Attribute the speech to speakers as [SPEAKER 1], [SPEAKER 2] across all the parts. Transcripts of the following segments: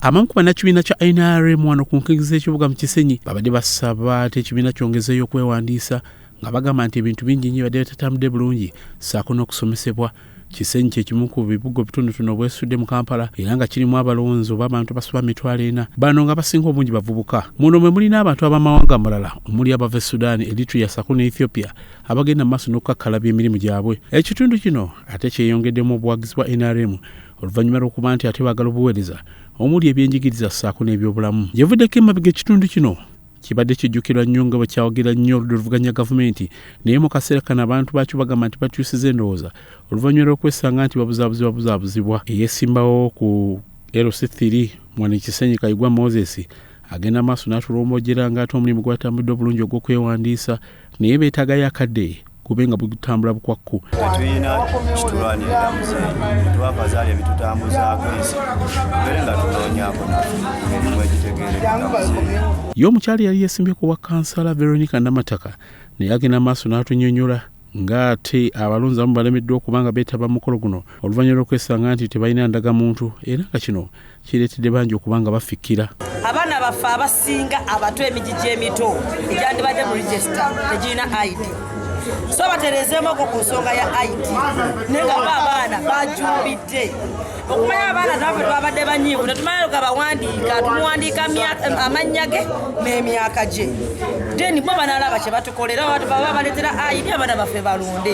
[SPEAKER 1] Abamu ku bannakibiina kya NRM wano ku nkengeza ekibuga mu Kisenyi babadde basaba ate ekibiina kyongezeeyo okwewandiisa nga bagamba nti ebintu bingi nnyo badde batatambudde bulungi ssaako n'okusomesebwa. Kisenyi kye kimu ku bibuga bitonotono obwesudde mu Kampala era nga kirimu abalonzi oba abantu abasoba 200 bano nga basinga obungi bavubuka. Muno mwe mulina abantu ab'amawanga amalala omuli abava Sudan, Eritrea ssaako ne Ethiopia abagenda mu maaso n'okukakkalabya emirimu gyabwe. Ekitundu kino ate kyeyongeddemu obuwagizi bwa NRM oluvannyuma lw'okuba nti ate baagala obuweereza omuli ebyenjigiriza ssaako n'ebyobulamu. Gyevuddeko emabega ekitundu kino kibadde kijjukirwa nnyo nga bwe kyawagira nnyo oluvuganya gavumenti, naye mu kaseera kano abantu baakyo bagamba nti bakyusiza endowooza oluvannyuma lw'okwesanga nti babuzaabuzibwa. Eyeesimbawo ku LC3 mwana Kisenyi Kayigwa Moses agenda maaso n'atulomboojera ng'ate omulimu gwatambudde obulungi ogw'okwewandiisa, naye beetaagayo akadde kube nga bugutambula bukwakku.
[SPEAKER 2] Tetulina kitulwanirira muzenyi, twabazaala ebitutambuzaako ensi tubere nga tunoonyaako n'emirimu egitegeerekeka.
[SPEAKER 1] Ye omukyala yali yeesimbyeku wa kansala Veronica Namataka naye agenda maaso n'atunnyonnyola ng'ate abalonzi abamu balemeddwa okuba nga beetaba mu mukolo guno oluvannyuma lw'okwesanga nti tebalina ndagamuntu era nga kino kireetedde bangi okuba nga bafikkira.
[SPEAKER 3] Abaana baffe abasinga abato emigigi emito egyandibadde mu register tegirina ID. So baterezeemoko ku nsonga ya IT naye nga abaana bajumbidde okumanya abaana naffe twabadde banyiivu tetumanyi nga bawandiika tumuwandiika amannya ge n'emyaka gye then bo banaalaba kye batukolera baba baleetera ID abaana baffe balonde.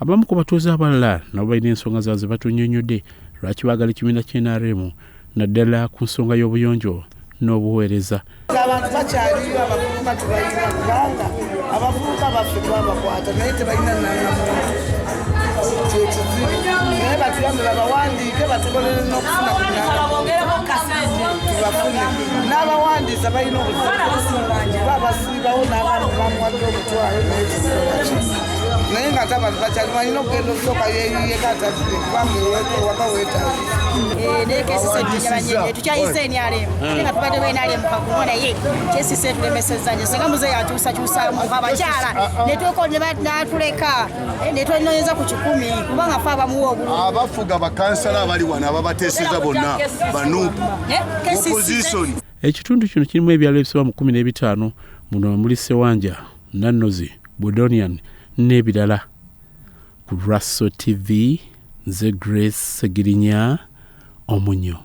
[SPEAKER 1] Abamu ku batuuze abalala nabo balina ensonga zaabwe ze batunnyonnyodde lwaki baagala ekibiina ky'NRM naddala ku nsonga y'obuyonjo n'obuweereza.
[SPEAKER 4] Abantu bakyaliyo abavubuka tubalina kubanga abavubuka baffe twabakwata naye tebalina kyekiziri naye batuyambe babawandiike batukolere n'okufuna tubafune n'abawandiisa balina babasiibawo n'abantu bamuwadde omutwalo naye nga ate abantu bakyali balina okugenda okusooka yeyiyeko atatire kubanga ewaka weetaagisa.
[SPEAKER 5] Tukyayise NRM nga tubadde NRM kagumo naye kyesise tulemesezza nyo senga muze yakyusakyusaamu abakyala netuleka netwenoonyeza ku 10 kubanga fe abamuwa obulungi.
[SPEAKER 6] Abafuga bakansala abali wano ababateeseza bonna banuupu opposition.
[SPEAKER 1] Ekitundu kino kirimu ebyalo ebisoba mu 15 muno muli Sewanja, Nanozi, Budonian n'ebirala. Ku Raso TV, nze Grace Segirinya Omunyo.